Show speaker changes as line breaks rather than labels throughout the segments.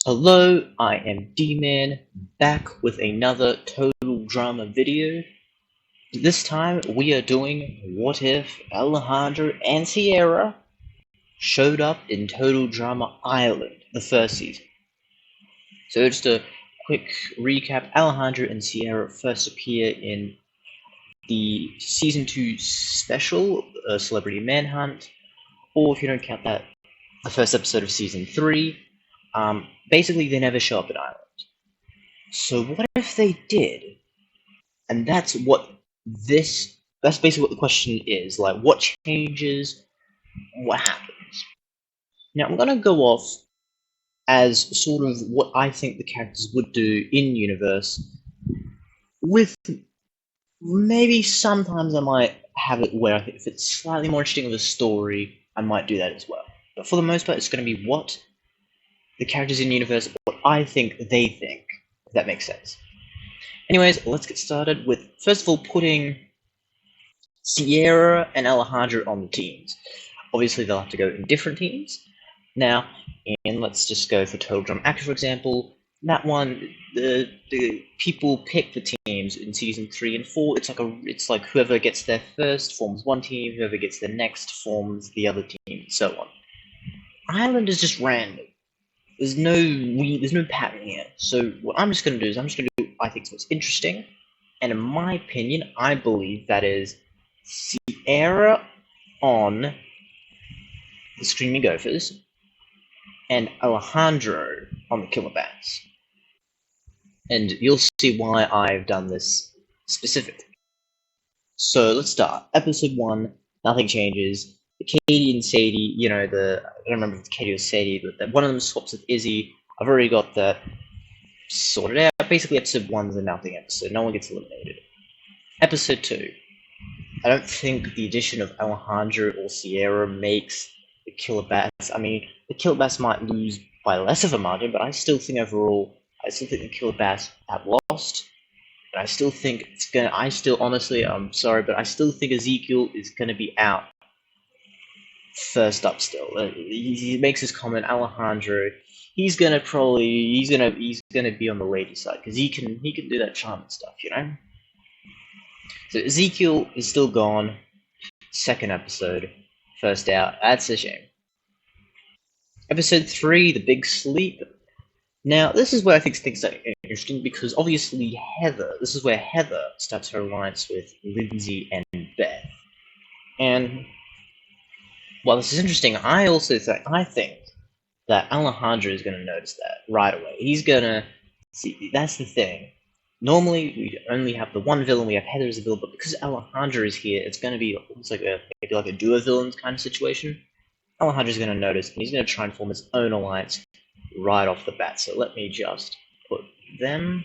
Hello, I am D-Man, back with another Total Drama video. This time we are doing What If Alejandro and Sierra showed up in Total Drama Ireland, the first season. So just a quick recap, Alejandro and Sierra first appear in the Season 2 special, Celebrity Manhunt, or if you don't count that, the first episode of Season 3. Basically, they never show up in Ireland. So what if they did? And that's basically what the question is. Like, what changes? What happens? Now, I'm gonna go off as sort of what I think the characters would do in universe, with maybe sometimes I might have it where I think if it's slightly more interesting of a story, I might do that as well. But for the most part, it's going to be what the characters in universe, what I think they think, if that makes sense. Anyways, let's get started with, first of all, putting Sierra and Alejandro on the teams. Obviously, they'll have to go in different teams. Now, and let's just go for Total Drama Action, for example. That one, the people pick the teams in season 3 and 4. It's like whoever gets there first forms one team, whoever gets there next forms the other team, and so on. Ireland is just random. There's no pattern here. So what I'm just going to do is I think what's interesting, and in my opinion, I believe that is Sierra on the Screaming Gophers and Alejandro on the Killer Bats. And you'll see why I've done this specifically. So let's start. Episode 1, nothing changes. Katie and Sadie, I don't remember if it's Katie or Sadie, but one of them swaps with Izzy. I've already got that sorted out. Basically, episode 1 is a nothing episode. No one gets eliminated. Episode 2. I don't think the addition of Alejandro or Sierra makes the Killer Bats. I mean, the Killer Bats might lose by less of a margin, but I still think overall, the Killer Bats have lost. And I still think honestly, I'm sorry, but I still think Ezekiel is gonna be out first up still. He makes his comment, Alejandro, he's gonna be on the lady side, because he can do that charm and stuff, So Ezekiel is still gone. Second episode, first out. That's a shame. Episode 3, The Big Sleep. Now, this is where I think things are interesting, because obviously this is where Heather starts her alliance with Lindsay and Beth. And while this is interesting, I think that Alejandro is going to notice that right away. He's going to see, that's the thing. Normally, we only have the one villain, we have Heather as a villain, but because Alejandro is here, it's going to be almost like maybe like a duo villains kind of situation. Alejandro's going to notice, and he's going to try and form his own alliance right off the bat. So let me just put them.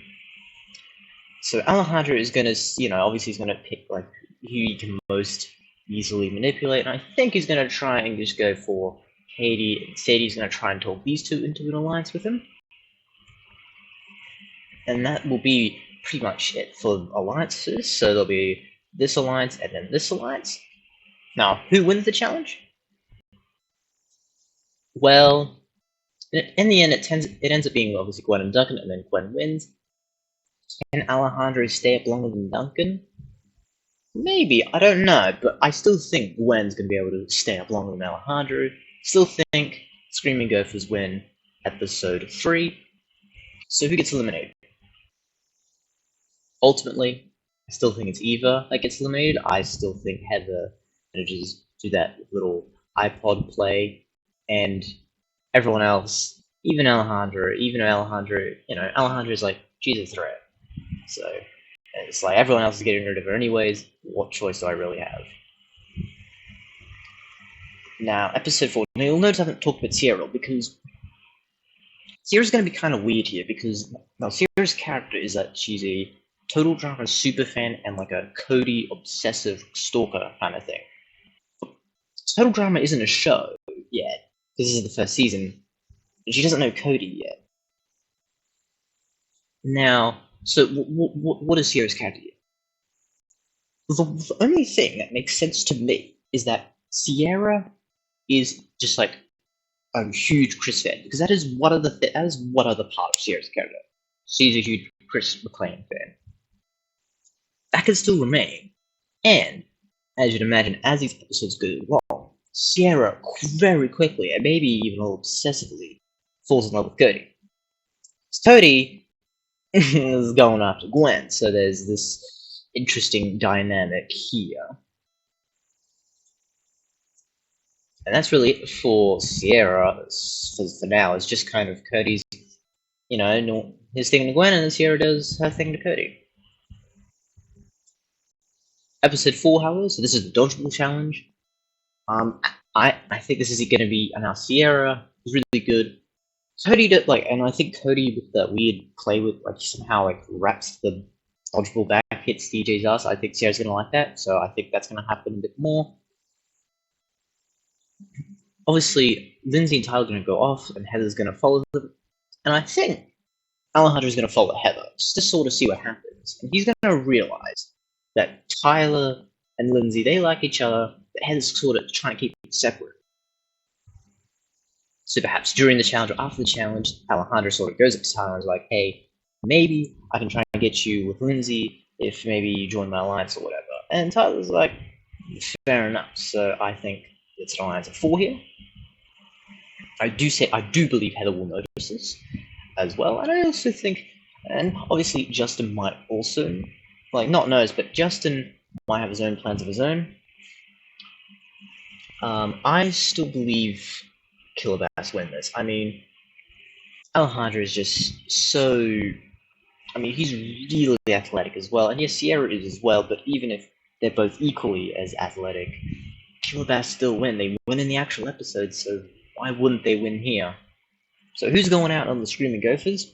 So Alejandro is going to, obviously he's going to pick like who he can most easily manipulate, and I think he's going to try and just go for Katie, and Sadie's going to try and talk these two into an alliance with him. And that will be pretty much it for alliances. So there'll be this alliance and then this alliance. Now, who wins the challenge? Well, in the end, it ends up being obviously Gwen and Duncan, and then Gwen wins. Can Alejandro stay up longer than Duncan? Maybe, I don't know, but I still think Gwen's going to be able to stay up longer than Alejandro. Still think Screaming Gophers win episode 3. So who gets eliminated? Ultimately, I still think it's Eva that gets eliminated. I still think Heather manages to do that little iPod play, and everyone else, even Alejandro, Alejandro's like, she's a threat. So it's like everyone else is getting rid of her anyways. What choice do I really have? Now, episode 4. Now, you'll notice I haven't talked about Sierra, because Sierra's going to be kind of weird here, because now Sierra's character is that she's a Total Drama superfan and like a Cody obsessive stalker kind of thing. Total Drama isn't a show yet. This is the first season, and she doesn't know Cody yet. Now, so what is Sierra's character here? The only thing that makes sense to me is that Sierra is just like a huge Chris fan, because that is one other part of Sierra's character. She's a huge Chris McClane fan. That can still remain, and as you'd imagine, as these episodes go along, Sierra very quickly, and maybe even a little obsessively, falls in love with Cody. Cody is going after Gwen, so there's this interesting dynamic here. And that's really it for Sierra for now. It's just kind of Cody's, his thing to Gwen, and Sierra does her thing to Cody. Episode 4, however, so this is the dodgeball challenge. I think this is going to be now Sierra is really good. Cody did and I think Cody with that weird play with somehow wraps the dodgeball back, hits DJ's ass. I think Sierra's gonna like that, so I think that's gonna happen a bit more. Obviously, Lindsay and Tyler are gonna go off, and Heather's gonna follow them, and I think Alejandro's gonna follow Heather just to sort of see what happens, and he's gonna realize that Tyler and Lindsay, they like each other, but Heather's sort of trying to keep them separate. So perhaps during the challenge or after the challenge, Alejandro sort of goes up to Tyler and is like, hey, maybe I can try and get you with Lindsay if maybe you join my alliance or whatever. And Tyler's like, fair enough. So I think it's an alliance of 4 here. I do believe Heather will notice this as well. And I also think, and obviously Justin might also, not knows, but Justin might have his own plans of his own. I still believe Killer Bass win this. I mean, Alejandro is just so... he's really athletic as well. And yes, Sierra is as well, but even if they're both equally as athletic, Killer Bass still win. They win in the actual episode, so why wouldn't they win here? So who's going out on the Screaming Gophers?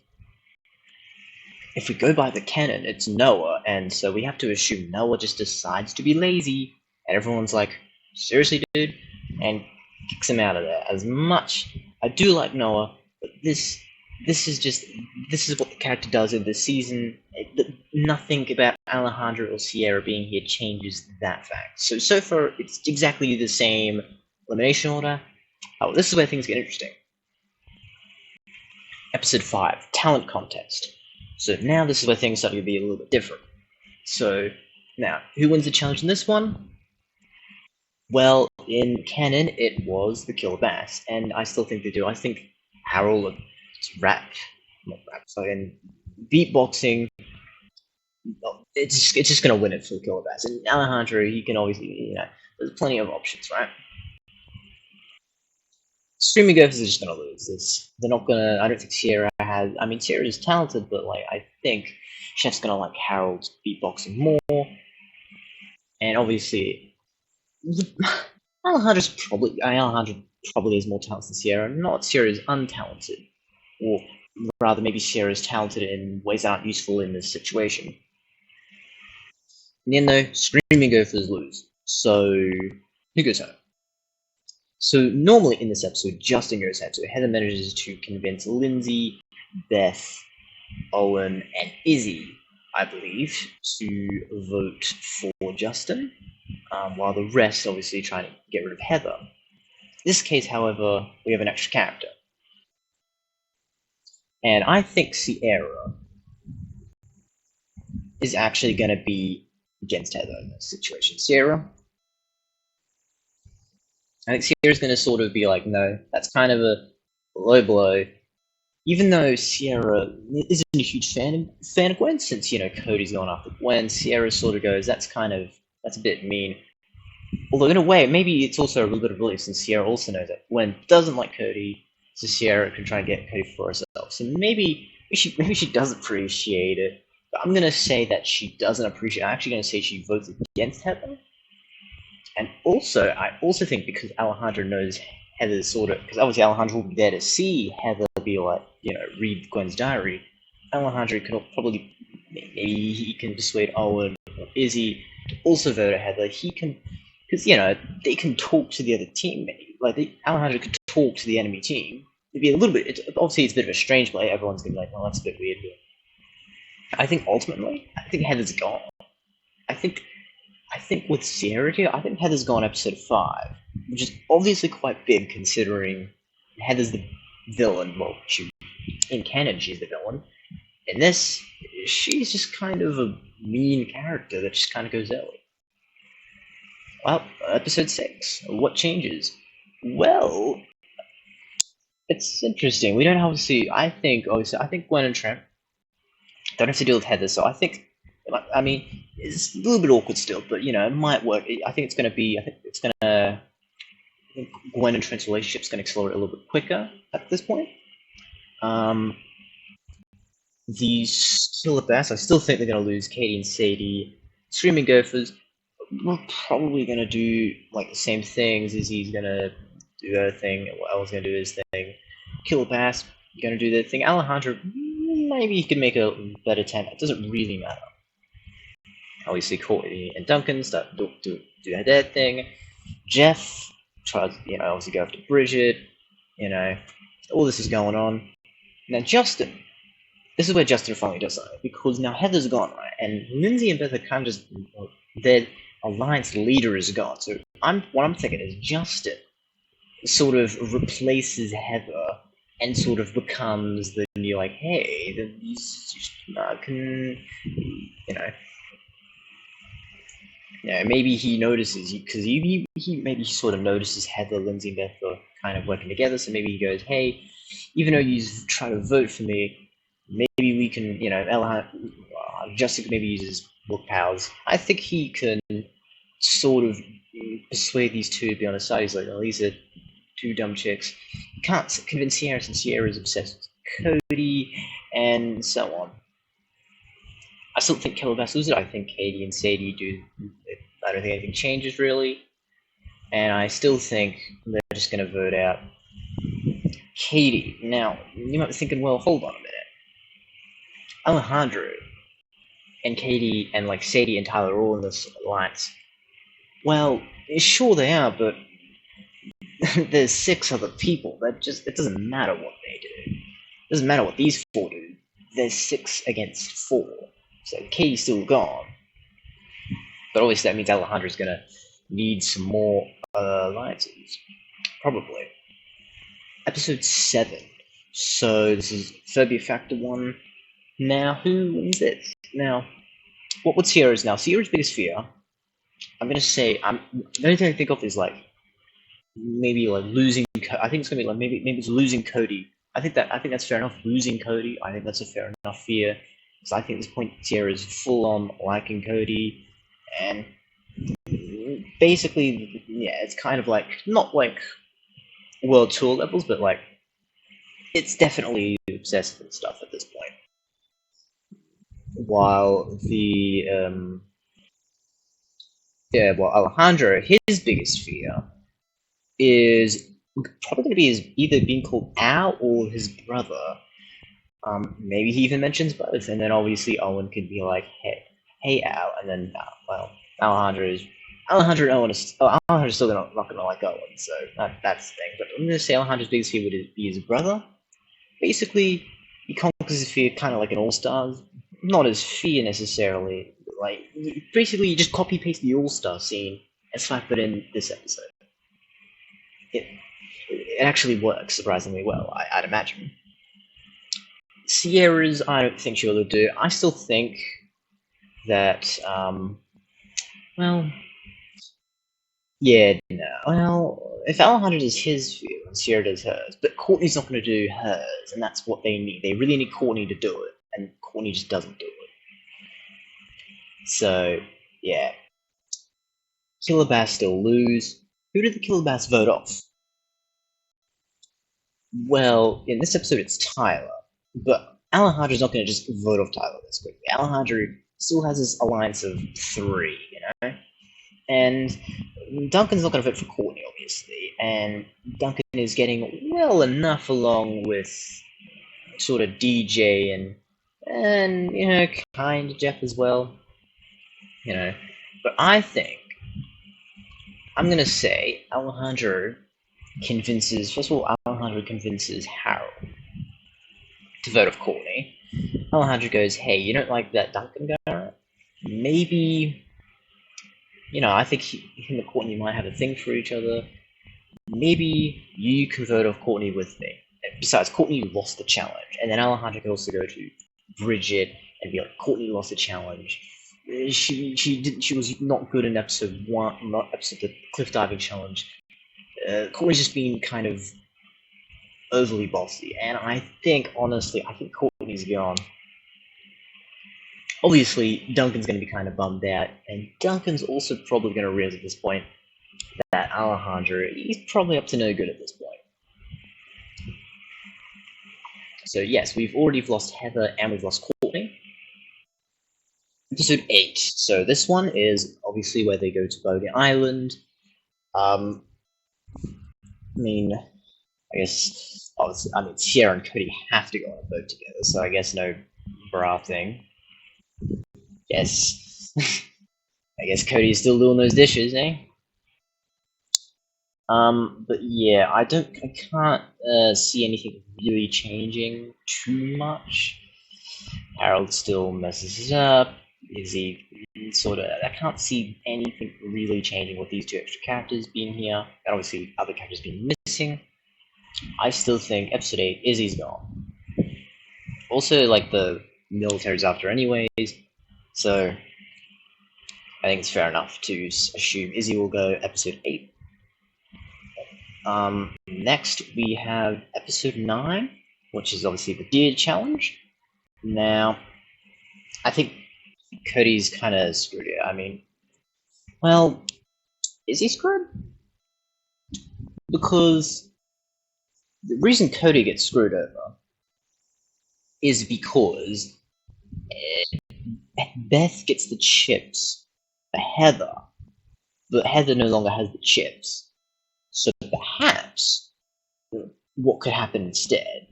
If we go by the canon, it's Noah, and so we have to assume Noah just decides to be lazy, and everyone's like, seriously, dude? And kicks him out of there. As much I do like Noah, but this is what the character does in this season. Nothing about Alejandro or Sierra being here changes that fact. So far, it's exactly the same elimination order. Oh, this is where things get interesting. Episode 5, Talent Contest. So now this is where things start to be a little bit different. So now, who wins the challenge in this one? Well, in canon, it was the Killer Bass, and I still think they do. I think Harold and beatboxing, it's just going to win it for the Killer Bass. And Alejandro, he can obviously, there's plenty of options, right? Screaming Gophers are just going to lose this. They're not going to, I don't think Sierra has, Sierra is talented, but, I think Chef's going to like Harold's beatboxing more. And obviously, Alejandro probably has more talent than Sierra. Not Sierra is untalented, or rather, maybe Sierra is talented in ways that aren't useful in this situation. In the end, though, Screaming Gophers lose. So who goes home? So normally in this episode, Justin goes home. So Heather manages to convince Lindsay, Beth, Owen, and Izzy, I believe, to vote for Justin. While the rest obviously trying to get rid of Heather. In this case, however, we have an extra character. And I think Sierra is actually going to be against Heather in this situation. I think Sierra's going to sort of be like, no, that's kind of a low blow. Even though Sierra isn't a huge fan of Gwen, since, Cody's going after Gwen, Sierra sort of goes, that's a bit mean. Although in a way, maybe it's also a little bit of relief, since Sierra also knows that Gwen doesn't like Cody, so Sierra can try and get Cody for herself. So maybe she does appreciate it, but I'm gonna say that she doesn't appreciate it. I'm actually gonna say she votes against Heather. And also, I also think because Alejandro knows Heather's sort of, because obviously Alejandro will be there to see Heather be like, read Gwen's diary. Alejandro can probably, maybe he can persuade Owen or Izzy to also vote Heather. He can, because, they can talk to the other team. Alejandro could talk to the enemy team. It'd be a little bit, obviously it's a bit of a strange play. Everyone's going to be like, well, that's a bit weird. But I think ultimately, Heather's gone. I think with Sierra here, I think Heather's gone episode 5, which is obviously quite big considering Heather's the villain. Well, in canon, she's the villain. In this, she's just kind of a mean character that just kind of goes Ellie. Well, episode 6. What changes? Well, it's interesting. We don't obviously. I think Gwen and Trent don't have to deal with Heather, so I think. I mean, it's a little bit awkward still, but it might work. I think Gwen and Trent's relationship's going to accelerate a little bit quicker at this point. The Killer Bass, I still think they're going to lose Katie and Sadie. Screaming Gophers, we're probably going to do like the same things. Izzy's going to do her thing. Elle's going to do his thing. Killer Bass going to do their thing. Alejandro, maybe he could make a better attempt. It doesn't really matter. Obviously, Courtney and Duncan start do their thing. Jeff tries, obviously go after Bridget. All this is going on. Now Justin. This is where Justin finally does something, because now Heather's gone, right? And Lindsay and Beth are kind of just, their alliance leader is gone. So what I'm thinking is Justin sort of replaces Heather and sort of becomes the new, like, hey, maybe he notices, because he maybe sort of notices Heather, Lindsay, and Beth are kind of working together, so maybe he goes, hey, even though you try to vote for me, maybe we can, Justin maybe uses book powers. I think he can sort of persuade these two to be on his side. He's like, oh, these are two dumb chicks. He can't convince Sierra, since Sierra is obsessed with Cody, and so on. I still think Killer Bass loses it. I think Katie and Sadie do. I don't think anything changes, really. And I still think they're just going to vote out Katie. Now, you might be thinking, well, hold on a minute. Alejandro and Katie and like Sadie and Tyler are all in this alliance. Well, sure they are, but there's 6 other people. It doesn't matter what they do. It doesn't matter what these 4 do. There's 6 against 4. So Katie's still gone. But obviously that means Alejandro's gonna need some more alliances. Probably. Episode 7. So this is Phobia Factor 1. Now, who wins this? Now, what's Sierra's now? Sierra's biggest fear, I'm going to say, the only thing I think of is, like, maybe, like, losing, I think it's going to be, like, maybe it's losing Cody. I think that's fair enough, losing Cody. I think that's a fair enough fear. Because I think at this point, Sierra's full on liking Cody. And basically, yeah, it's kind of like, not like world tour levels, but, like, it's definitely obsessed with stuff at this point. While Alejandro, his biggest fear is probably going to be either being called Al or his brother. Maybe he even mentions both, and then obviously Owen could be like, hey Al, and then Alejandro's still not going to like Owen, so that's the thing. But I'm going to say Alejandro's biggest fear would be his brother. Basically, he conquers his fear kind of like an All-Stars. Not his fear necessarily. Like, basically, you just copy-paste the All-Star scene and slap it in this episode. It actually works surprisingly well, I'd imagine. Sierra's, I don't think she'll do. I still think that, if Alejandro does his view and Sierra does hers, but Courtney's not going to do hers, and that's what they need. They really need Courtney to do it, and Courtney just doesn't do it. So, yeah. Killer Bass still lose. Who did the Killer Bass vote off? Well, in this episode it's Tyler, but Alejandro's not going to just vote off Tyler this quickly. Alejandro still has this alliance of 3, And Duncan's not going to vote for Courtney, obviously, and Duncan is getting well enough along with sort of DJ and kind of Jeff as well, But I think I'm going to say Alejandro convinces Harold to vote off Courtney. Alejandro goes, hey, you don't like that Duncan guy? Maybe, I think him and Courtney might have a thing for each other. maybe you can vote off Courtney with me. Besides, Courtney lost the challenge, and then Alejandro could also go to Bridget and be like, Courtney lost the challenge. She was not good in episode 1, not episode the cliff diving challenge. Courtney's just been kind of overly bossy, and I think Courtney's gone. Obviously, Duncan's going to be kind of bummed out, and Duncan's also probably going to realize at this point that Alejandro, he's probably up to no good at this point. So yes, we've already lost Heather and we've lost Courtney. Episode 8. So this one is obviously where they go to Bodie Island. I guess Sierra and Cody have to go on a boat together, so I guess no bra thing. Yes. I guess Cody's still doing those dishes, eh? But yeah, I can't see anything really changing too much. Harold still messes up. Izzy I can't see anything really changing with these two extra characters being here, and obviously other characters being missing. I still think episode 8, Izzy's gone. Also, the military's after anyways, so I think it's fair enough to assume Izzy will go episode 8. Next we have episode 9, which is obviously the Deer Challenge. Now, I think Cody's kind of screwed it. Is he screwed? Because the reason Cody gets screwed over is because Beth gets the chips for Heather, but Heather no longer has the chips. So perhaps what could happen instead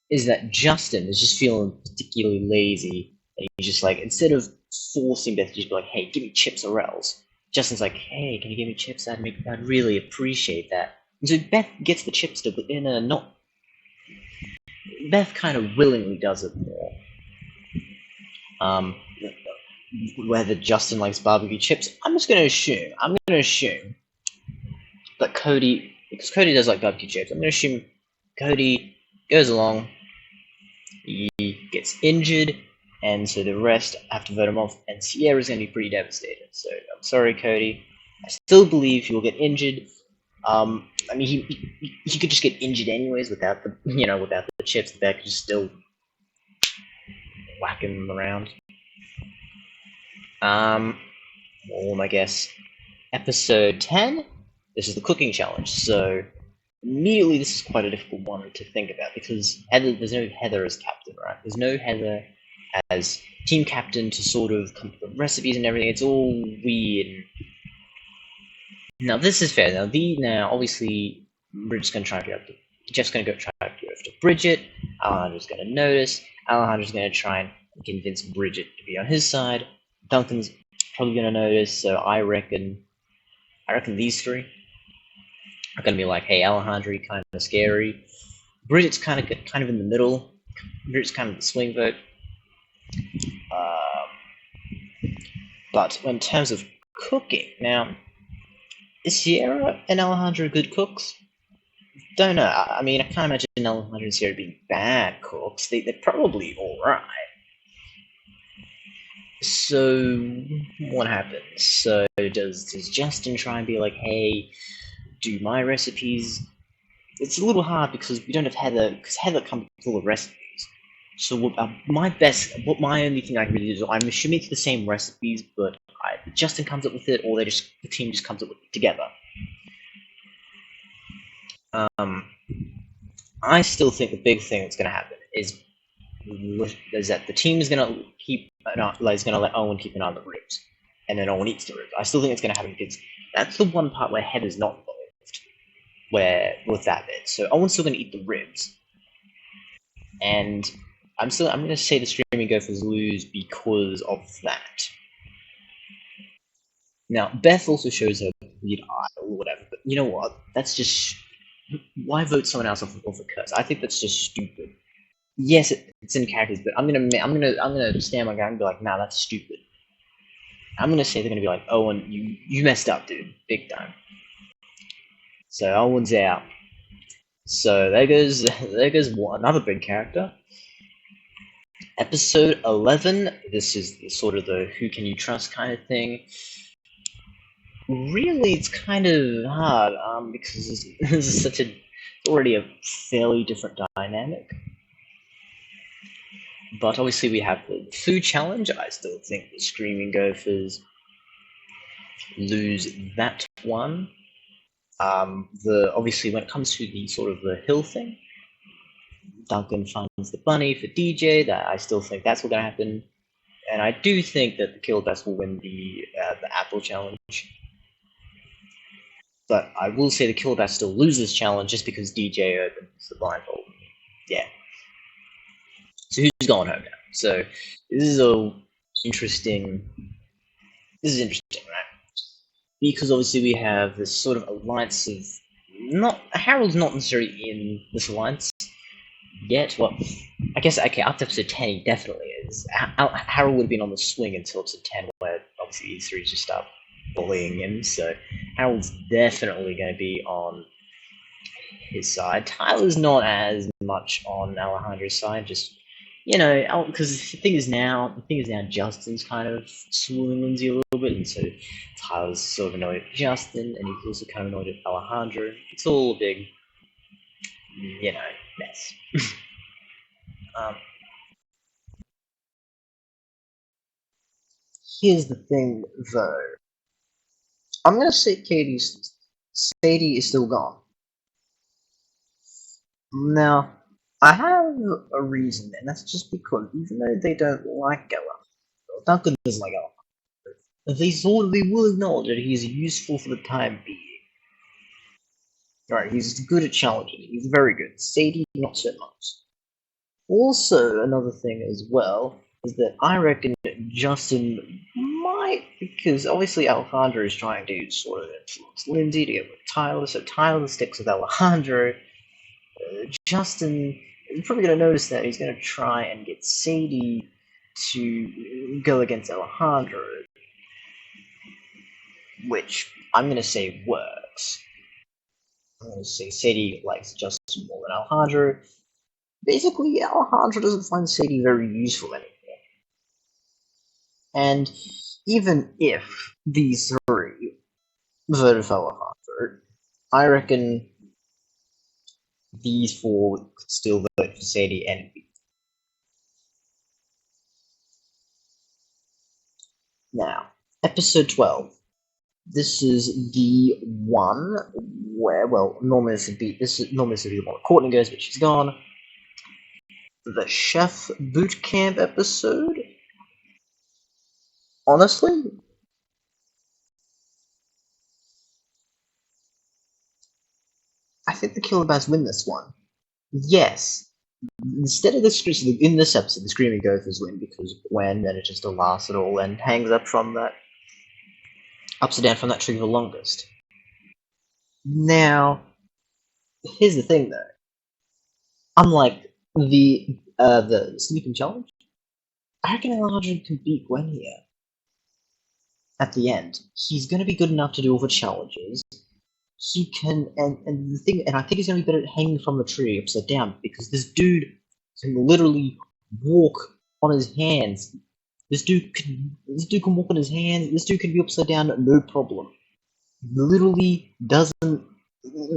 is that Justin is just feeling particularly lazy, and he's just instead of forcing Beth to just be like, hey, give me chips or else, Justin's like, hey, can you give me chips? I'd really appreciate that. And so Beth gets the chips still, but Beth kind of willingly does it more. Whether Justin likes barbecue chips, I'm going to assume that Cody, because Cody does like barbecue chips, I'm going to assume Cody goes along, he gets injured, and so the rest have to vote him off, and Sierra's going to be pretty devastated. So I'm sorry, Cody. I still believe he will get injured. He could just get injured anyways without the chips. The back could just still whacking them around. I guess episode 10. This is the cooking challenge. So immediately, this is quite a difficult one to think about because there's no Heather as captain, right? There's no Heather as team captain to sort of come up with recipes and everything. It's all weird. Now this is fair. Now obviously Bridget's gonna try to get up to. Jeff's gonna try to get up to Bridget. Alejandro's gonna notice. Alejandro's gonna try and convince Bridget to be on his side. Duncan's probably gonna notice. So I reckon these three are gonna be like, hey, Alejandro, you're kind of scary. Bridget's kind of in the middle. Bridget's kind of the swing vote. But in terms of cooking, now, is Sierra and Alejandro good cooks? Don't know. I can't imagine Alejandro and Sierra being bad cooks. They're probably alright. So, what happens? So, does Justin try and be like, hey, do my recipes? It's a little hard because we don't have Heather, because Heather comes full of recipes. So my only thing I can really do is I'm assuming it's the same recipes, but Justin comes up with it, or the team just comes up with it together. I still think the big thing that's going to happen is that the team is going to let Owen keep an eye on the ribs, and then Owen eats the ribs. I still think it's going to happen because that's the one part where Heather's not involved, with that bit. So Owen's still going to eat the ribs, and I'm going to say the streaming gophers lose because of that. Now, Beth also shows her weird eye or whatever, but you know what? That's just... Why vote someone else off a curse? I think that's just stupid. Yes, it's in characters, but I'm gonna stand my ground and be like, nah, that's stupid. I'm gonna say they're gonna be like, Owen, you messed up, dude, big time. So Owen's out. So there goes another big character. Episode 11. This is sort of the who can you trust kind of thing. Really, it's kind of hard because this is such a already a fairly different dynamic. But obviously, we have the food challenge. I still think the Screaming Gophers lose that one. Obviously, when it comes to the sort of the hill thing, Duncan finds the bunny for DJ. That I still think that's what's going to happen, and I do think that the Killbats will win the apple challenge. But I will say the Killbats still loses challenge just because DJ opens the blindfold. Yeah. So who's going home now? So this is interesting. This is interesting, right? Because obviously we have this sort of alliance of not Harold's not necessarily in this alliance yet. Well, I guess okay. Up to episode 10, he definitely is. Harold would have been on the swing until episode 10, where obviously these three just start bullying him. So Harold's definitely going to be on his side. Tyler's not as much on Alejandro's side. Just because the thing is now Justin's kind of swooning Lindsay a little bit, and so Tyler's sort of annoyed at Justin, and he's also kind of annoyed at Alejandro. It's all a big, mess. Here's the thing, though. I'm gonna say Sadie is still gone. Now, I have a reason, and that's just because even though they don't like Ella, Duncan doesn't like Ella. They will acknowledge that he's useful for the time being. Alright, he's good at challenging. He's very good. Sadie, not so much. Also, another thing as well is that I reckon Justin might, because obviously Alejandro is trying to sort of influence Lindsay to get with Tyler, so Tyler sticks with Alejandro. Justin is probably going to notice that he's going to try and get Sadie to go against Alejandro, which I'm going to say works. I'm going to say Sadie likes Justin more than Alejandro. Basically, Alejandro doesn't find Sadie very useful anymore. And even if these three voted for Alejandro, I reckon these four could still vote for Sadie and B. Now, episode 12. This is the one where, well, normally this would be the one where Courtney goes, but she's gone. The chef boot camp episode. Honestly, I think the Killabats win this one. Yes. Instead of in this episode, the Screaming Gophers win because Gwen manages to last it all and hangs up from that upside down from that tree for the longest. Now, here's the thing though. Unlike the sleeping challenge, I reckon Alejandro can beat Gwen here. At the end, he's going to be good enough to do all the challenges. He can, and the thing, and I think he's going to be better at hanging from the tree upside down because this dude can literally walk on his hands. This dude can walk on his hands. This dude can be upside down, no problem. Literally doesn't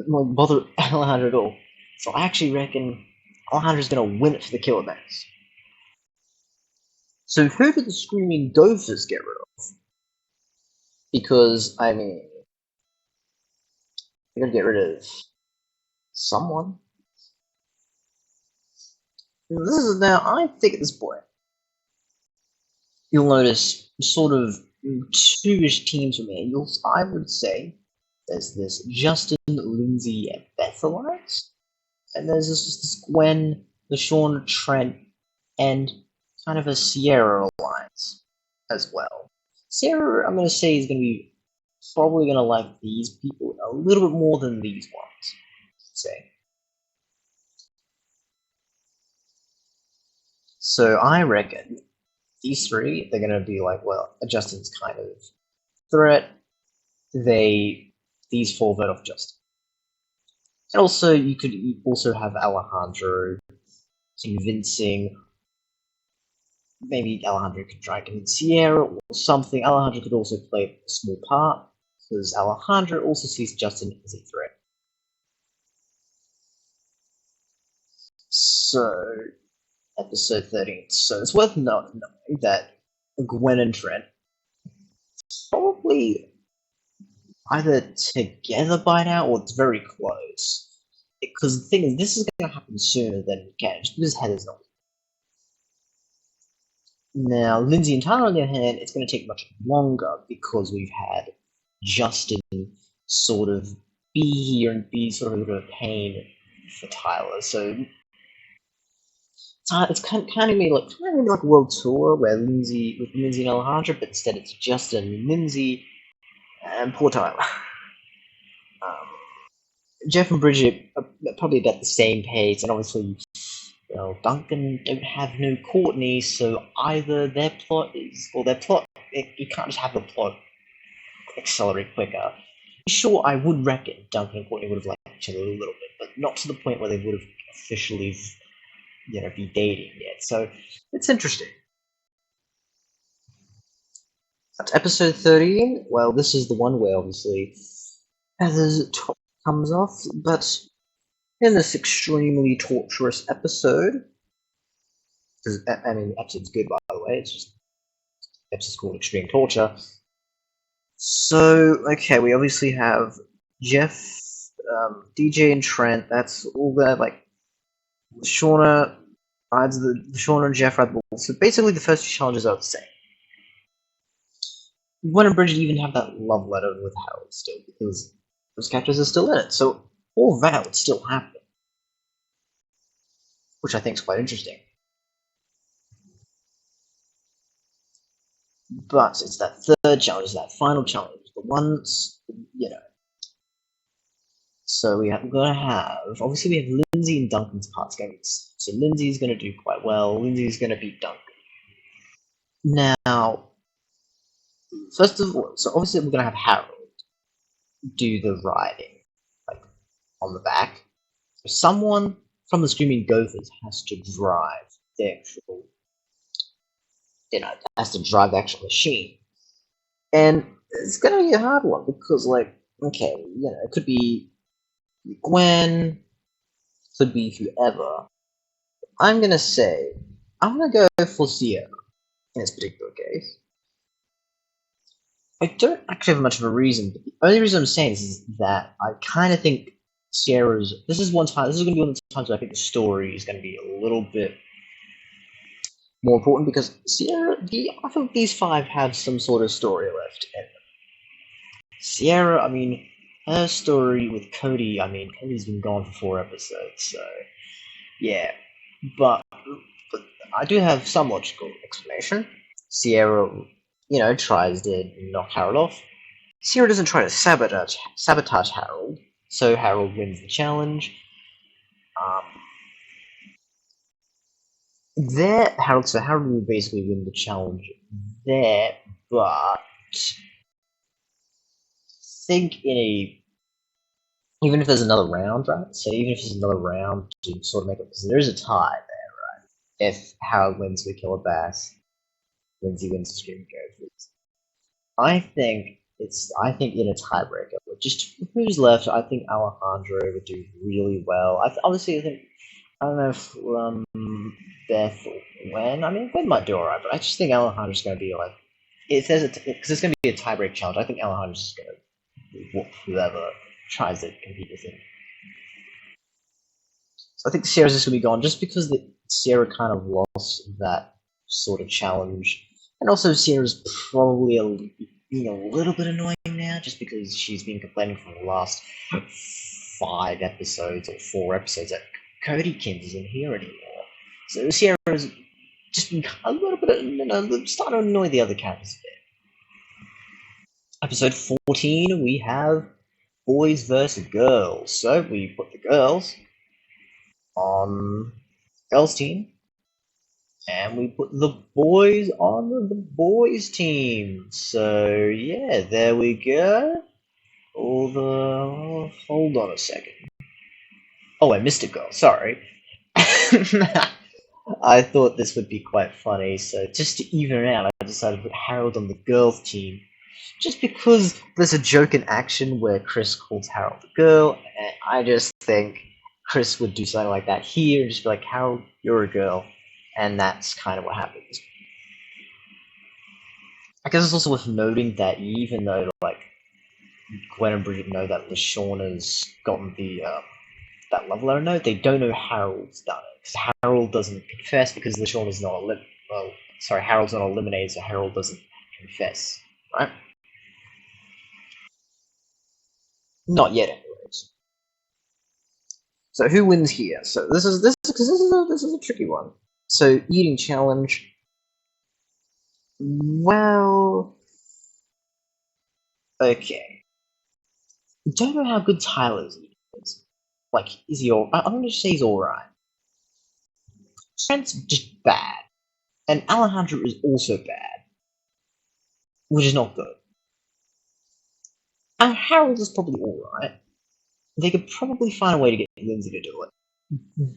bother Alejandro at all. So I actually reckon Alejandro's going to win it for the Killabats. So who did the Screaming Gophers get rid of? Because, I mean, they're going to get rid of someone. This is now, I think at this point, you'll notice sort of two-ish teams remain. I would say there's this Justin, Lindsay, and Beth alliance. And there's this Gwen, the Sean, Trent, and kind of a Sierra alliance as well. Sierra, I'm going to say, is going to be probably going to like these people a little bit more than these ones, I'd say. So I reckon these three, they're going to be like, well, Justin's kind of threat. These four vote off Justin. And also, you could also have Alejandro convincing. Maybe Alejandro could try to convince Sierra or something. Alejandro could also play a small part because Alejandro also sees Justin as a threat. So, episode 13. So it's worth knowing that Gwen and Trent probably either together by now or it's very close. Because the thing is, this is going to happen sooner than it can, just because Heather's not. Now, Lindsay and Tyler, on the other hand, it's going to take much longer because we've had Justin sort of be here and be sort of a bit of a pain for Tyler. So it's kind of made like a world tour where Lindsay and Alejandro, but instead it's Justin, Lindsay, and poor Tyler. Jeff and Bridget are probably about the same pace, and obviously, Duncan don't have no Courtney, so either their plot you can't just have the plot accelerate quicker. Sure, I would reckon Duncan and Courtney would have liked each other a little bit, but not to the point where they would have officially, be dating yet. So it's interesting. At episode 13, well, this is the one where obviously Heather's top comes off, but in this extremely torturous episode, because the episode's good by the way, it's just episode's called Extreme Torture. So okay, we obviously have Jeff, DJ, and Trent. That's all there. Like Shauna and Jeff ride the ball. So basically, the first two challenges are the same. Gwen and Bridget even have that love letter with Harold still because those characters are still in it. So all that would still happen, which I think is quite interesting. But it's that third challenge, that final challenge, the ones, So we're going to have, obviously we have Lindsay and Duncan's parts going. So Lindsay's going to do quite well. Lindsay's going to beat Duncan. Now, first of all, so obviously we're going to have Harold do the riding, like, on the back. So someone from the Screaming Gophers has to drive the actual, has to drive the actual machine. And it's going to be a hard one because, okay, it could be Gwen, could be whoever. I'm going to go for Sierra in this particular case. I don't actually have much of a reason, but the only reason I'm saying this is that I kind of think Sierra's. This is going to be one of the times where I think the story is going to be a little bit more important because Sierra, I think these five have some sort of story left in them. Sierra, her story with Cody, Cody's been gone for 4 episodes, so yeah. But I do have some logical explanation. Sierra, tries to knock Harold off. Sierra doesn't try to sabotage Harold, so Harold wins the challenge. Harold will basically win the challenge there, but think even if there's another round, right? So even if there's another round to sort of make it, because there is a tie there, right? If Harold wins the Killer Bass, Lindsay wins the Screaming Gophers. I think in a tiebreaker, but just who's left, I think Alejandro would do really well. I don't know if Beth or Gwen. Gwen might do alright, but I just think Alejandro's going to be like, because it's going to be a tiebreak challenge. I think Alejandro's just going to whoop whoever tries to compete with him. So I think Sierra's just going to be gone, just because Sierra kind of lost that sort of challenge, and also Sierra's probably a little bit annoying now, just because she's been complaining for the last 5 episodes or 4 episodes that Cody Kins isn't here anymore. So Sierra's just been a little bit, starting to annoy the other characters a bit. Episode 14, we have boys versus girls. So we put the girls on girls team, and we put the boys on the boys team. So yeah, there we go. Hold on a second. Oh, I missed a girl. Sorry. I thought this would be quite funny, so just to even it out, I decided to put Harold on the girls' team. Just because there's a joke in action where Chris calls Harold a girl, and I just think Chris would do something like that here and just be like, Harold, you're a girl. And that's kind of what happens. I guess it's also worth noting that even though, like, Gwen and Bridget know that LaShauna's gotten that love letter note, they don't know Harold's done it. Because Harold doesn't confess because LaShauna's not Harold's not eliminated, so Harold doesn't confess, right? Not yet, anyways. So who wins here? So this is a tricky one. So eating challenge. Well, okay. Don't know how good Tyler's eating is. Like, is he all? I'm gonna say he's all right. Trent's just bad, and Alejandro is also bad, which is not good. And Harold is probably all right. They could probably find a way to get Lindsay to do it.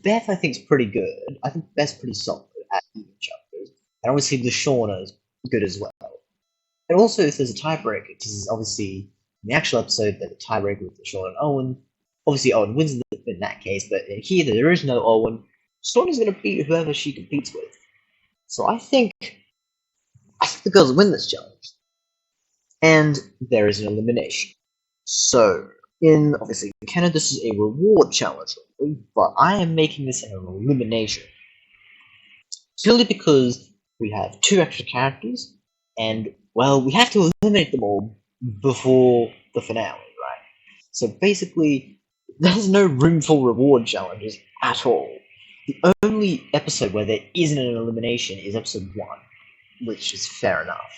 Beth, I think, is pretty good. I think Beth's pretty solid at eating challenges, and obviously LaShauna is good as well. And also, if there's a tiebreaker, because obviously in the actual episode there's a tiebreaker with LaShauna and Owen. Obviously, Owen wins in that case, but here there is no Owen. Shauna's going to beat whoever she competes with. So I think the girls win this challenge. And there is an elimination. So, in obviously in Canada, this is a reward challenge, but I am making this an elimination. Purely because we have two extra characters, and, well, we have to eliminate them all before the finale, right? So basically, there's no room for reward challenges at all. The only episode where there isn't an elimination is episode 1, which is fair enough.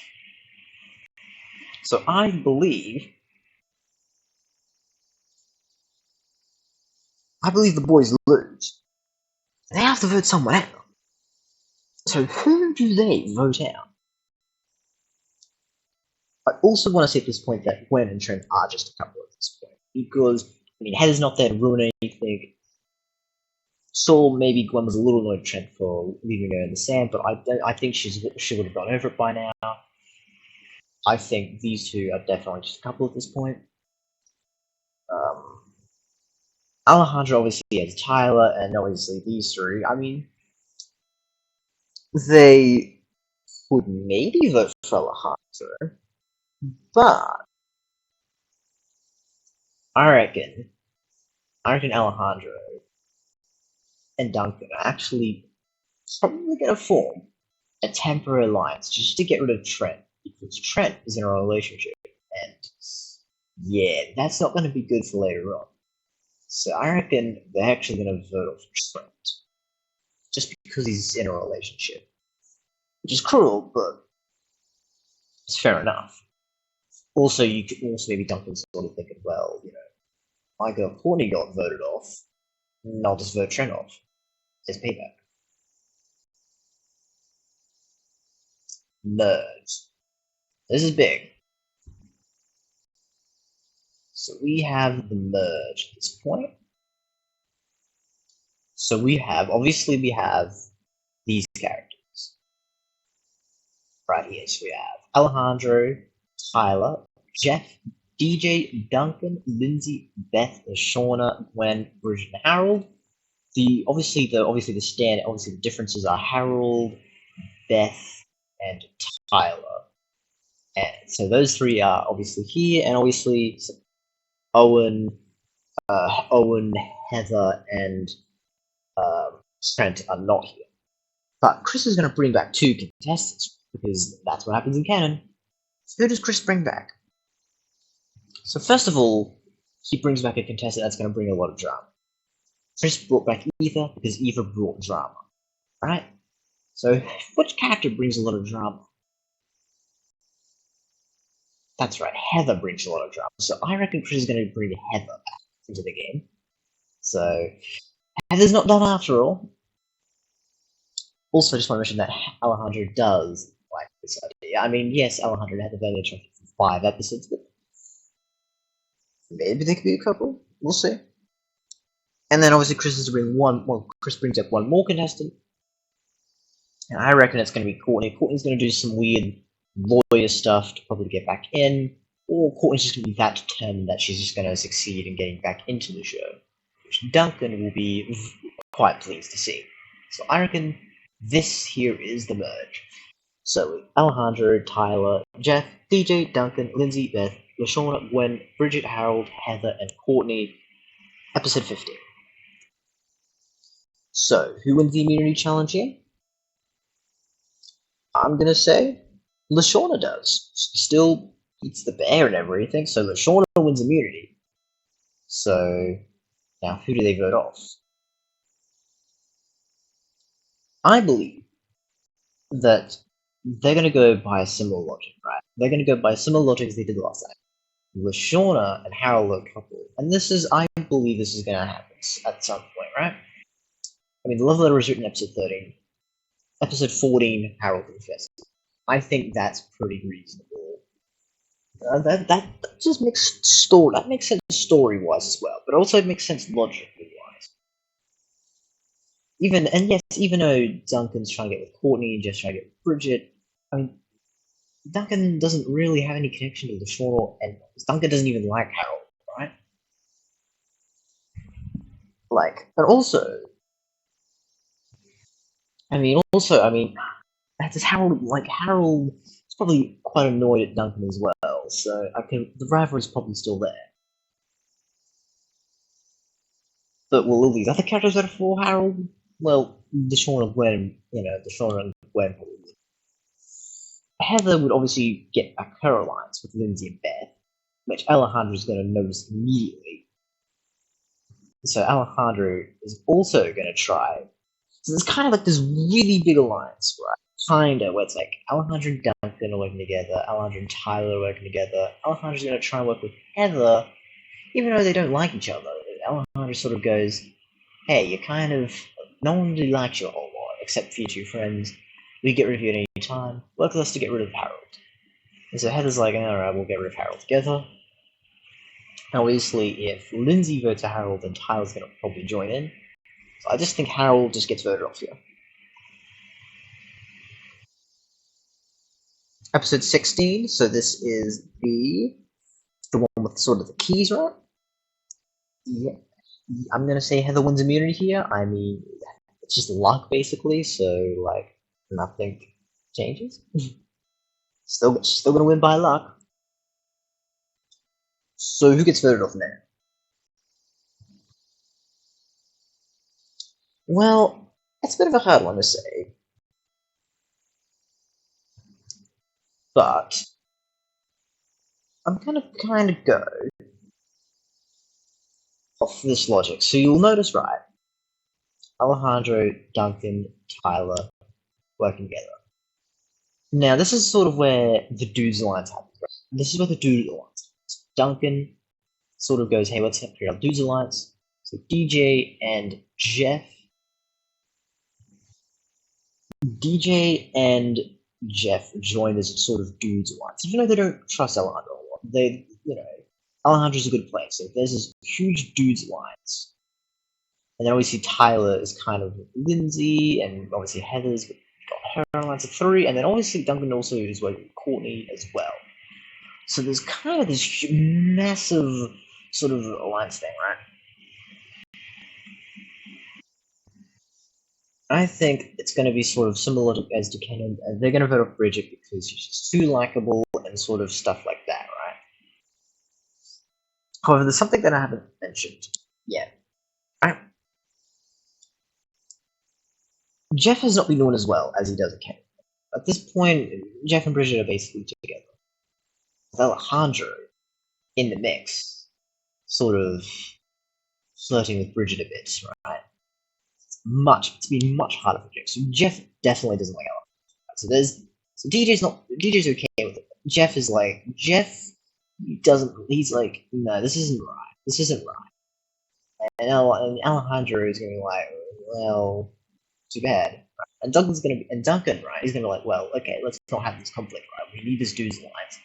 So I believe the boys lose. They have to vote someone out. So who do they vote out? I also want to say at this point that Gwen and Trent are just a couple at this point. Because, I mean, Heather's not there to ruin anything. So maybe Gwen was a little annoyed at Trent for leaving her in the sand, but I think she would have gone over it by now. I think these two are definitely just a couple at this point. Alejandro obviously has Tyler, and obviously these three. I mean, they would maybe vote for Alejandro, but I reckon Alejandro and Duncan are actually probably going to form a temporary alliance just to get rid of Trent, because Trent is in a relationship, and yeah, that's not going to be good for later on. So I reckon they're actually going to vote off Trent just because he's in a relationship, which is cruel, but it's fair enough. Also, you could also maybe Duncan sort of thinking, well, my girl Courtney got voted off, and I'll just vote Trent off as payback. Nerds. This is big. So we have the merge at this point. So we have these characters right here. So we have Alejandro, Tyler, Jeff, DJ, Duncan, Lindsay, Beth, Shauna, Gwen, Bridget, and Harold. The differences are Harold, Beth, and Tyler. And so those three are obviously here, and obviously Owen, Heather, and Trent are not here. But Chris is going to bring back two contestants, because that's what happens in canon. So who does Chris bring back? So first of all, he brings back a contestant that's going to bring a lot of drama. Chris brought back Eva because Eva brought drama, right? So which character brings a lot of drama? That's right, Heather brings a lot of drama. So I reckon Chris is going to bring Heather back into the game. So Heather's not done after all. Also, I just want to mention that Alejandro does like this idea. I mean, yes, Alejandro had the value for 5 episodes, but maybe they could be a couple. We'll see. And then obviously Chris is to bring Chris brings up one more contestant. And I reckon it's going to be Courtney. Courtney's going to do some weird lawyer stuff to probably get back in, or Courtney's just going to be that determined that she's just going to succeed in getting back into the show, which Duncan will be quite pleased to see. So I reckon this here is the merge. So Alejandro, Tyler, Jeff, DJ, Duncan, Lindsay, Beth, LaShawna, Gwen, Bridget, Harold, Heather, and Courtney. Episode 15. So, who wins the immunity challenge here? I'm gonna say LaShawna does. She still eats the bear and everything, so LaShawna wins immunity. So, now who do they vote off? I believe that they're gonna go by a similar logic, right? They're gonna go by a similar logic as they did last time. LaShawna and Harold are a couple, and I believe this is gonna happen at some point, right? I mean, the love letter was written in episode 13. Episode 14, Harold confesses. I think that's pretty reasonable. That just makes sense story-wise as well, but also it makes sense logically-wise. Even though Duncan's trying to get with Courtney and Jeff's trying to get with Bridget, I mean, Duncan doesn't really have any connection to the shore, and Duncan doesn't even like Harold, right? And also, that's Harold is probably quite annoyed at Duncan as well, so the rivalry's probably still there. But will all these other characters vote for Harold? Well, Deshaun and Gwen, probably. Heather would obviously get back her alliance with Lindsay and Beth, which Alejandro's going to notice immediately. So Alejandro is also going to try. So there's kind of like this really big alliance, right? Kinda, where it's like Alejandro and Duncan are working together, Alejandro and Tyler are working together. Alejandro's going to try and work with Heather, even though they don't like each other. Alejandro sort of goes, hey, no one really likes you a whole lot, except for your two friends. We get rid of you at any time. Work with us to get rid of Harold. And so Heather's like, alright, we'll get rid of Harold together. Now, obviously, if Lindsay votes for Harold, then Tyler's going to probably join in. So I just think Harold just gets voted off here. Episode 16, so this is the one with sort of the keys, right? Yeah. I'm going to say Heather wins immunity here. I mean, it's just luck, basically, so, nothing changes. Still going to win by luck. So who gets voted off now? Well, it's a bit of a hard one to say. But I'm going to kind of go off this logic. So you'll notice, right, Alejandro, Duncan, Tyler working together. Now, this is sort of where the dudes alliance happens. Right? This is where the dudes alliance happens. Duncan sort of goes, hey, let's create our dudes alliance. So DJ and Jeff join this sort of dudes alliance. Even though they don't trust Alejandro a lot, Alejandro's a good player. So there's this huge dudes alliance. And then obviously Tyler is kind of Lindsay, and obviously Heather's got her alliance of 3, and then obviously Duncan also is working with Courtney as well. So there's kind of this massive sort of alliance thing, right? I think it's going to be sort of similar as to Kenan. They're going to vote off Bridget because she's just too likable and sort of stuff like that, right? However, there's something that I haven't mentioned yet. Jeff has not been known as well as he does at Kenan. At this point, Jeff and Bridget are basically together. With Alejandro in the mix, sort of flirting with Bridget a bit, right? It's been much harder for Jeff. So Jeff definitely doesn't like Alejandro. So DJ's okay with it. He's like, no, this isn't right. And Alejandro is gonna be like, well, too bad. Right? And Duncan, right? He's gonna be like, well, okay, let's not have this conflict, right? We need this dude's alliance.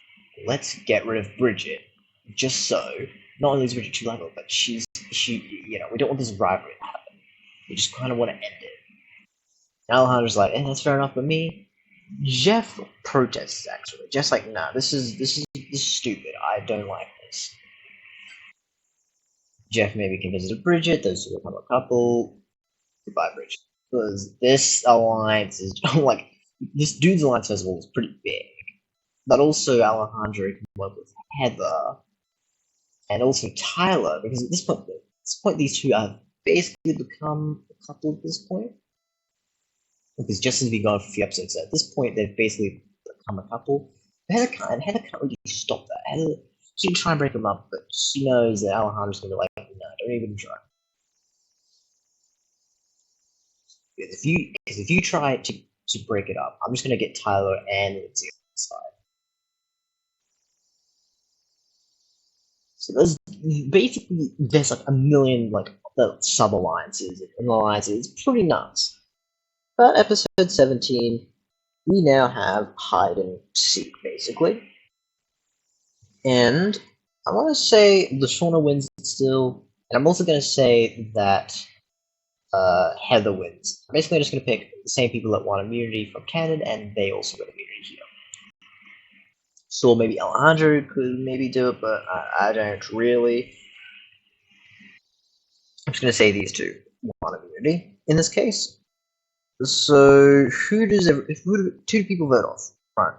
Let's get rid of Bridget, just so not only is Bridget too likable, but she, we don't want this rivalry to happen. We just kind of want to end it. And Alejandro's like, that's fair enough, but me, Jeff protests actually. Jeff's like, nah, this is stupid. I don't like this. Jeff maybe can visit Bridget, those two become a couple. Goodbye, Bridget. Because this alliance is like this dude's alliance first of all is pretty big. But also Alejandro can work with Heather and also Tyler, because at this point these two have basically become a couple at this point. Because just as we got a few episodes, at this point they've basically become a couple. Heather can't really stop that. Heather, she can try and break them up, but she knows that Alejandro's gonna be like, no, don't even try. Because if you try to break it up, I'm just gonna get Tyler and Lindsay on the side. So there's like a million like sub alliances and alliances. It's pretty nuts. But episode 17, we now have hide and seek basically, and I want to say Lashawna wins still, and I'm also going to say that Heather wins. I'm basically just going to pick the same people that want immunity from canon, and they also got immunity here. So maybe Alejandro could maybe do it, but I don't really. I'm just going to say these two want immunity in this case. So who do two people vote off? Right.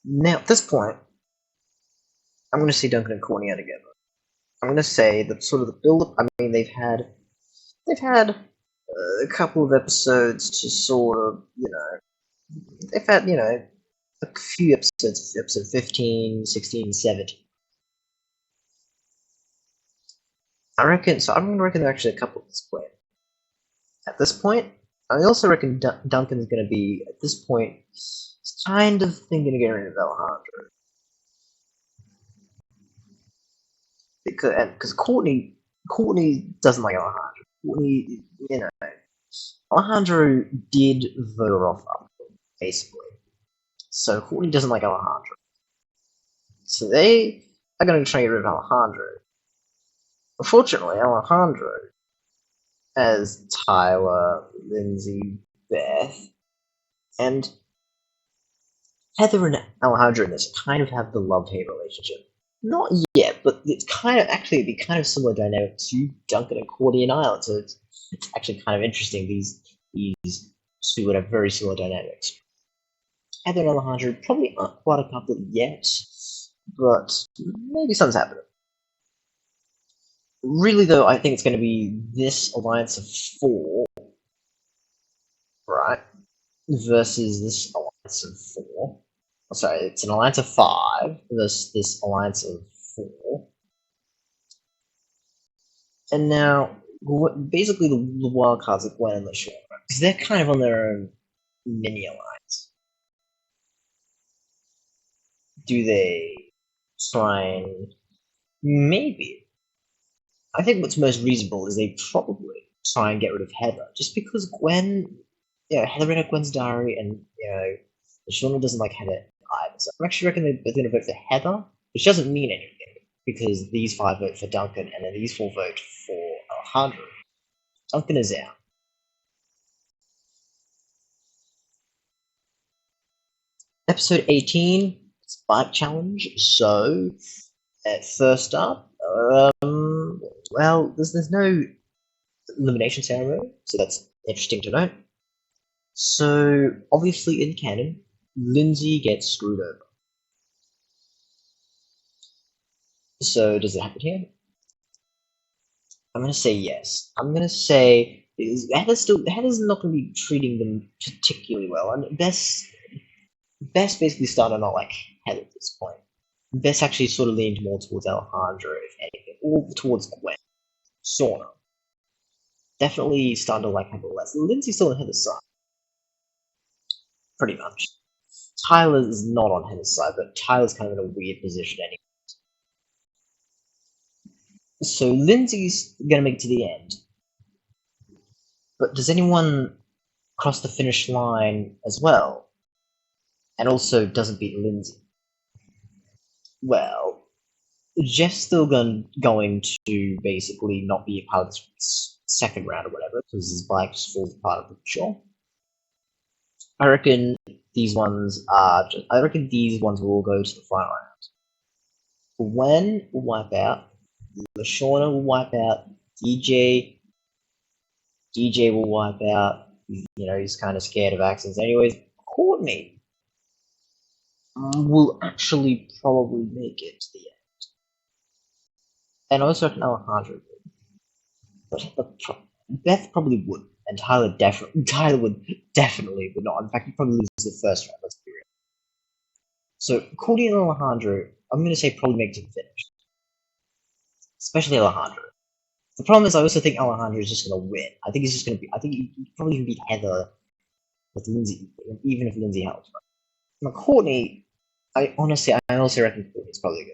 Now at this point, I'm going to say Duncan and Courtney are together. I'm going to say that sort of the build-up. I mean, they've had a couple of episodes to sort of, they've had, a few episodes, episode 15, 16, 17. I reckon, so I'm going to reckon they're actually a couple at this point. At this point, I also reckon Duncan's going to be, at this point, kind of thinking of getting rid of Alejandro. Because Courtney doesn't like Alejandro. Courtney, Alejandro did vote her off, basically. So Courtney doesn't like Alejandro. So they are going to try to get rid of Alejandro. Unfortunately, Alejandro, as Tyler, Lindsay, Beth, and Heather and Alejandro in this kind of have the love-hate relationship. Not yet, but it's kind of actually be kind of similar dynamic to Duncan and Courtney and Island. So it's actually kind of interesting. These two would have very similar dynamics. Heather and Alejandro probably aren't quite a couple yet, but maybe something's happening. Really, though, I think it's going to be this alliance of 4, right, versus this alliance of 4. Oh, sorry, it's an alliance of 5 versus this alliance of 4. And now, basically, the wild cards are Gwen and Lashawna, because they're kind of on their own mini alliance. Do they try and maybe? I think what's most reasonable is they probably try and get rid of Heather, just because Gwen, Heather read out Gwen's diary, and Lashawna doesn't like Heather either. So I actually reckon they're going to vote for Heather, which doesn't mean anything, because these 5 vote for Duncan, and then these 4 vote for Alejandro. Duncan is out. Episode 18, it's Bike Challenge. So, first up, well, there's no elimination ceremony, so that's interesting to note. So, obviously in canon, Lindsay gets screwed over. So, does it happen here? I'm going to say yes. I'm going to say Heather's not going to be treating them particularly well, and Bess basically started not like Heather at this point. Bess actually sort of leaned more towards Alejandro, if anything, or towards Gwen. Sort of. Definitely starting to like Heather less. Lindsay's still on Heather's side. Pretty much. Tyler is not on Heather's side, but Tyler's kind of in a weird position anyway. So Lindsay's gonna make it to the end. But does anyone cross the finish line as well? And also doesn't beat Lindsay? Well, Jeff's still going to basically not be a part of this second round or whatever, because his bike just falls apart of the shore. I reckon these ones will all go to the final round. Gwen will wipe out, Lashawna will wipe out, DJ will wipe out. He's kind of scared of accidents anyways. Courtney will actually probably make it to the end. And I also reckon Alejandro would. But Beth probably would. And Tyler would definitely would not. In fact, he probably loses the first round, let's be real. So Courtney and Alejandro, I'm gonna say probably make it to the finish. Especially Alejandro. The problem is I also think Alejandro is just gonna win. I think he probably can beat Heather with Lindsay, even if Lindsay helps. Now Courtney, I honestly reckon Courtney's probably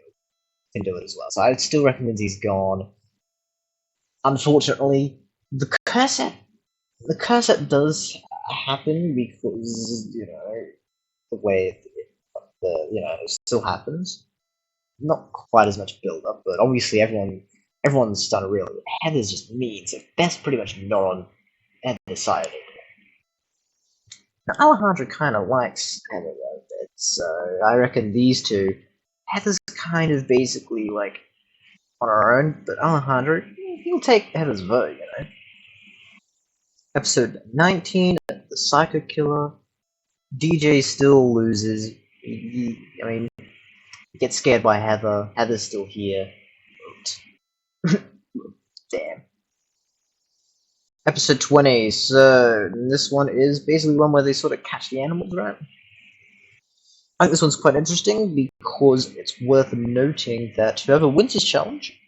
can do it as well. So I'd still reckon Lindsay's gone. Unfortunately, the curse set does happen because the way it still happens. Not quite as much build up, but obviously everyone's done really. Heather's just mean, so Beth's pretty much not on Heather's side. Now Alejandro kind of likes Heather a bit, so I reckon these two. Heather's kind of basically like on her own, but Alejandro, he'll take Heather's vote, Episode 19, the Psycho Killer. DJ still loses. He gets scared by Heather. Heather's still here. Damn. Episode 20. So this one is basically one where they sort of catch the animals, right? I think this one's quite interesting because it's worth noting that whoever wins this challenge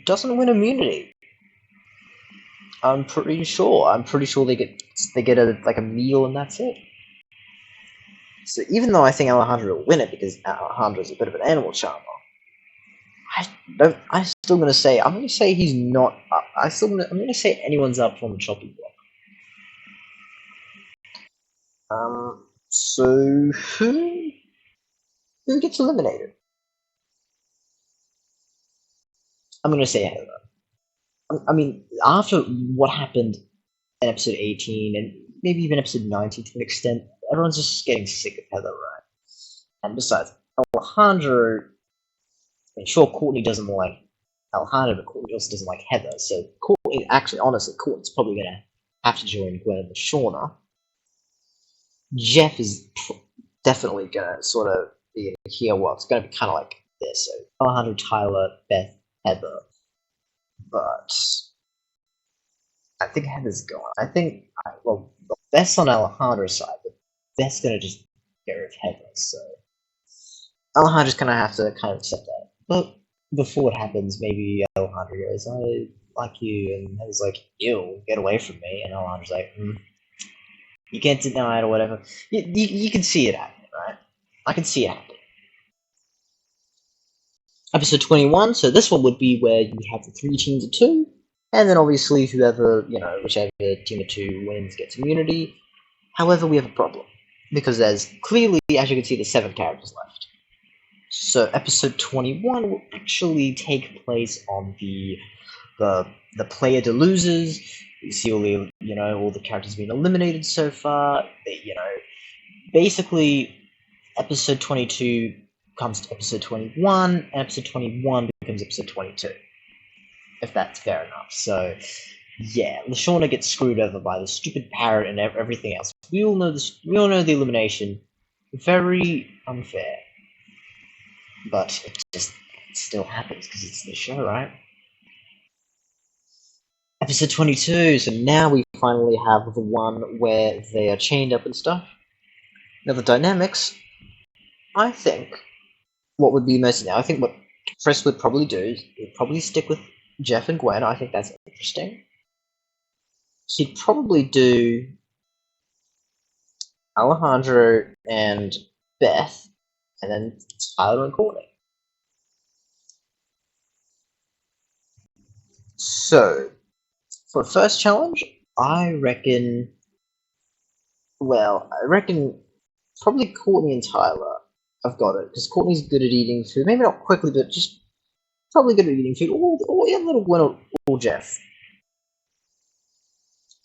doesn't win immunity. I'm pretty sure they get a meal and that's it. So even though I think Alejandro will win it because Alejandro's a bit of an animal charmer, I'm gonna say he's not. I'm gonna say anyone's up from the chopping block. So who gets eliminated? I'm gonna say Heather. After what happened in episode 18 and maybe even episode 19 to an extent, everyone's just getting sick of Heather, right? And besides, Alejandro, sure, Courtney doesn't like Alejandro, but Courtney also doesn't like Heather. So Courtney, honestly, Courtney's probably going to have to join Gwen and Shauna. Jeff is definitely going to sort of be here. Well, it's going to be kind of like this. So Alejandro, Tyler, Beth, Heather. But I think Heather's gone. I think, Beth's on Alejandro's side, but Beth's going to just get rid of Heather. So Alejandro's going to have to kind of accept that. But before it happens, maybe Alejandro goes, I like you, and Heather's like, ew, get away from me. And Alejandro's like, you can't deny it or whatever. You can see it happening, right? I can see it happening. Episode 21, so this one would be where you have the 3 teams of 2, and then obviously whichever team of 2 wins gets immunity. However, we have a problem, because there's clearly, as you can see, there's 7 characters left. So episode 21 will actually take place on the player to losers. You see all the characters being eliminated so far. Basically, episode 22 comes to episode 21, and episode 21 becomes episode 22. If that's fair enough. So, yeah, Lashawna gets screwed over by the stupid parrot and everything else. We all know this. We all know the elimination. Very unfair. But it still happens because it's the show, right? Episode 22. So now we finally have the one where they are chained up and stuff. Now the dynamics, I think, what would be most now? I think what Chris would probably do is he'd probably stick with Jeff and Gwen. I think that's interesting. He'd probably do Alejandro and Beth, and then Tyler and Courtney. So, for the first challenge, I reckon probably Courtney and Tyler have got it, because Courtney's good at eating food. Maybe not quickly, but just probably going to be eating food, or either little Gwen or Jeff.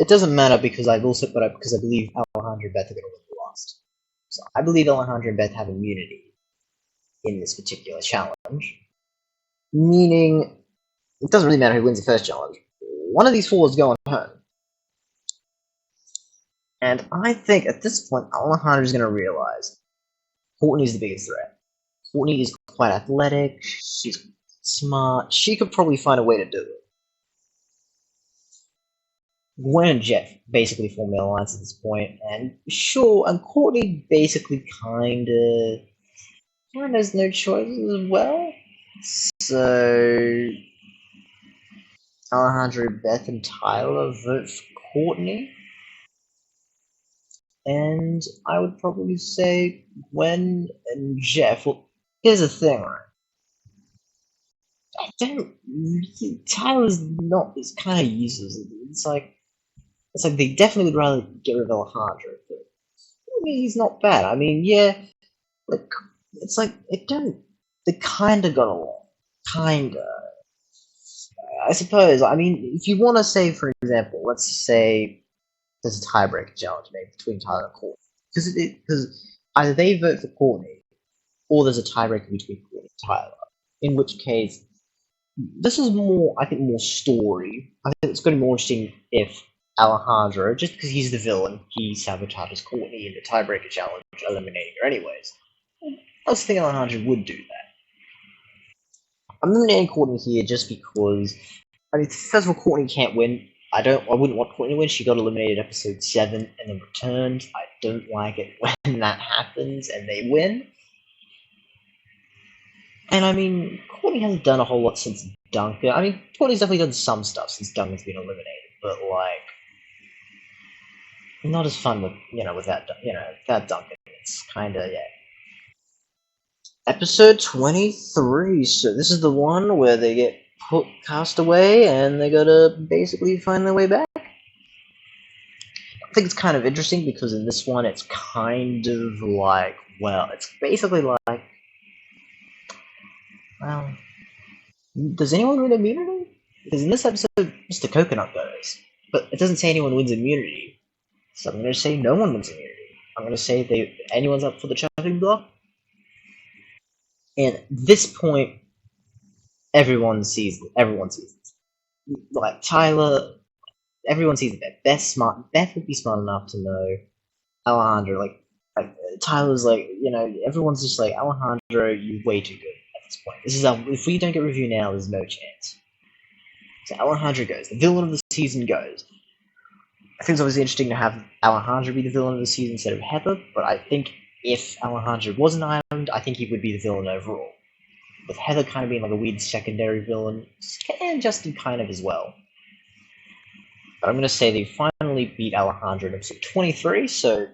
It doesn't matter because I've also put up because I believe Alejandro and Beth are going to win the last. So I believe Alejandro and Beth have immunity in this particular challenge, meaning it doesn't really matter who wins the first challenge. One of these four is going home. And I think at this point, Alejandro is going to realize Courtney's the biggest threat. Courtney is quite athletic, she's smart, she could probably find a way to do it. Gwen and Jeff basically form their alliance at this point, and sure, and Courtney basically kinda has no choices as well. So Alejandro, Beth, and Tyler vote for Courtney. And I would probably say Gwen and Jeff. Well, here's the thing, right? I don't. Tyler's not. It's kind of useless. It's like they definitely would rather get rid of Alejandro. But I mean, he's not bad. I mean, yeah, like it's like it don't. They kind of got along. Kinda. I suppose. I mean, if you want to say, for example, let's say there's a tiebreaker challenge maybe between Tyler and Courtney, because either they vote for Courtney or there's a tiebreaker between Courtney and Tyler. In which case, this is more, I think, more story. I think it's going to be more interesting if Alejandro, just because he's the villain, he sabotages Courtney in the tiebreaker challenge, eliminating her anyways. I was thinking Alejandro would do that. I'm eliminating Courtney here just because, I mean, first of all, Courtney can't win. I wouldn't want Courtney to win. She got eliminated episode 7 and then returned. I don't like it when that happens and they win. And I mean, Courtney hasn't done a whole lot since Duncan. I mean, Courtney's definitely done some stuff since Duncan's been eliminated, but like, not as fun with that Duncan. It's kind of, yeah. Episode 23. So this is the one where they get cast away and they gotta basically find their way back. I think it's kind of interesting because in this one it's kind of like, well, it's basically like, well, does anyone win immunity? Because in this episode, Mr. Coconut goes, but it doesn't say anyone wins immunity. So I'm going to say no one wins immunity. I'm going to say anyone's up for the chopping block. And at this point, everyone sees it. Like Tyler, everyone sees it. Beth would be smart enough to know Alejandro. Like Tyler's like, everyone's just like, Alejandro, you're way too good at this point. If we don't get review now, there's no chance. So Alejandro goes. The villain of the season goes. I think it's obviously interesting to have Alejandro be the villain of the season instead of Heather, but I think if Alejandro was an island, I think he would be the villain overall. With Heather kind of being like a weird secondary villain, and Justin kind of as well. But I'm going to say they finally beat Alejandro in episode 23, so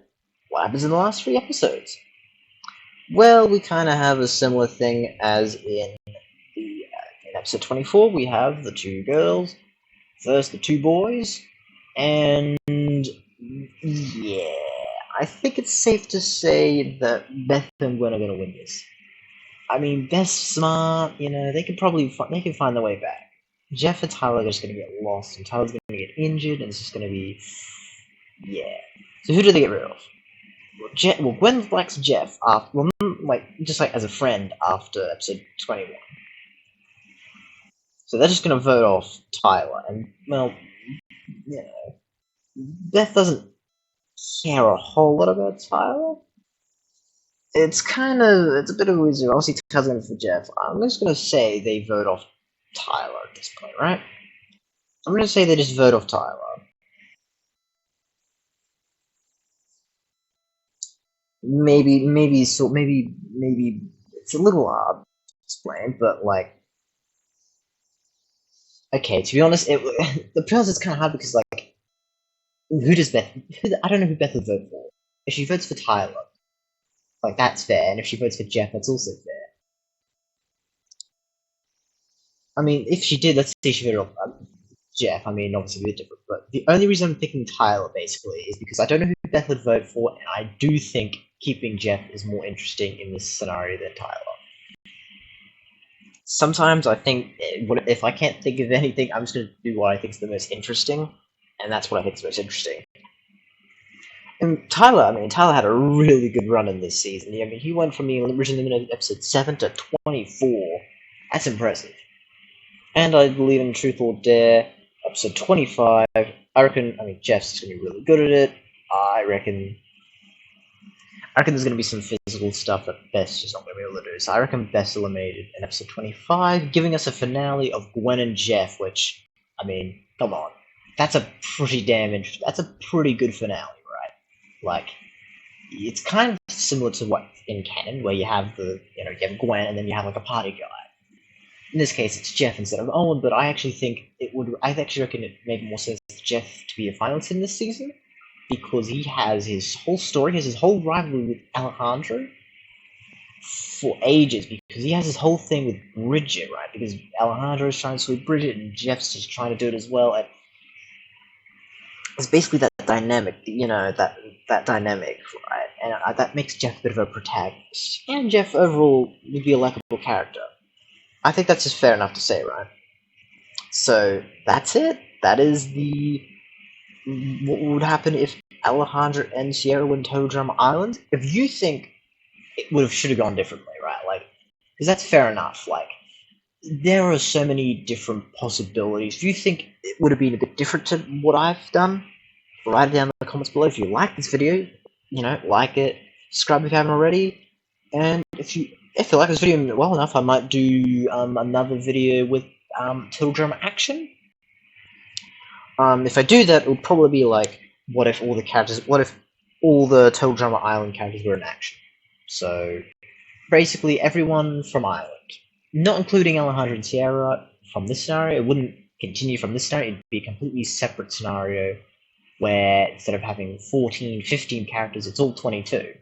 what happens in the last 3 episodes? Well, we kind of have a similar thing as in episode 24. We have the 2 girls, first the 2 boys, and yeah, I think it's safe to say that Beth and Gwen are going to win this. I mean, Beth's smart, they can find their way back. Jeff and Tyler are just going to get lost, and Tyler's going to get injured, and it's just going to be, yeah. So who do they get rid of? Well, Gwen likes Jeff after, just like as a friend after episode 21. So they're just going to vote off Tyler, and well, Beth doesn't care a whole lot about Tyler. It's a bit of a weird. Obviously, Tyler's going for Jeff. I'm just going to say they vote off Tyler at this point, right? I'm going to say they just vote off Tyler. Maybe it's a little hard to explain, but like, okay, to be honest, the process is kind of hard because like, who does Beth? I don't know who Beth would vote for. If she votes for Tyler, like that's fair, and if she votes for Jeff, that's also fair. I mean, if she did, let's say she voted off Jeff, I mean, obviously a bit different, but the only reason I'm picking Tyler, basically, is because I don't know who Beth would vote for, and I do think keeping Jeff is more interesting in this scenario than Tyler. Sometimes I think, if I can't think of anything, I'm just going to do what I think is the most interesting, and that's what I think is most interesting. And Tyler had a really good run in this season. I mean, he went from being originally in episode 7 to 24. That's impressive. And I believe in Truth or Dare, episode 25. Jeff's going to be really good at it. I reckon there's going to be some physical stuff that Beth's just not going to be able to do. So I reckon Beth's eliminated in episode 25, giving us a finale of Gwen and Jeff, which, come on. That's a pretty that's a pretty good finale, right? Like, it's kind of similar to what in canon, where you have you have Gwen and then you have like a party guy. In this case, it's Jeff instead of Owen, but I actually reckon it made more sense for Jeff to be a finalist in this season, because he has his whole story, he has his whole rivalry with Alejandro for ages, because he has this whole thing with Bridget, right? Because Alejandro is trying to sweep Bridget, and Jeff's just trying to do it as well, and it's basically that dynamic, that dynamic, right? And that makes Jeff a bit of a protagonist, and Jeff overall would be a likable character. I think that's just fair enough to say, right? So that's it. That is what would happen if Alejandro and Sierra win Total Drama Island. If you think it should have gone differently, right? Like, because that's fair enough. Like, there are so many different possibilities. If you think it would have been a bit different to what I've done, write it down in the comments below. If you like this video, like it, subscribe if you haven't already, and if you like this video well enough, I might do another video with Total Drama Action. If I do that, it'll probably be like, what if all the Total Drama Island characters were in action? So, basically everyone from Ireland, not including Alejandro and Sierra from this scenario. It wouldn't continue from this scenario. It'd be a completely separate scenario where instead of having 14, 15 characters, it's all 22.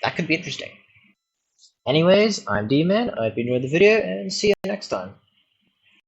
That could be interesting. Anyways, I'm D-Man, I hope you enjoyed the video, and see you next time.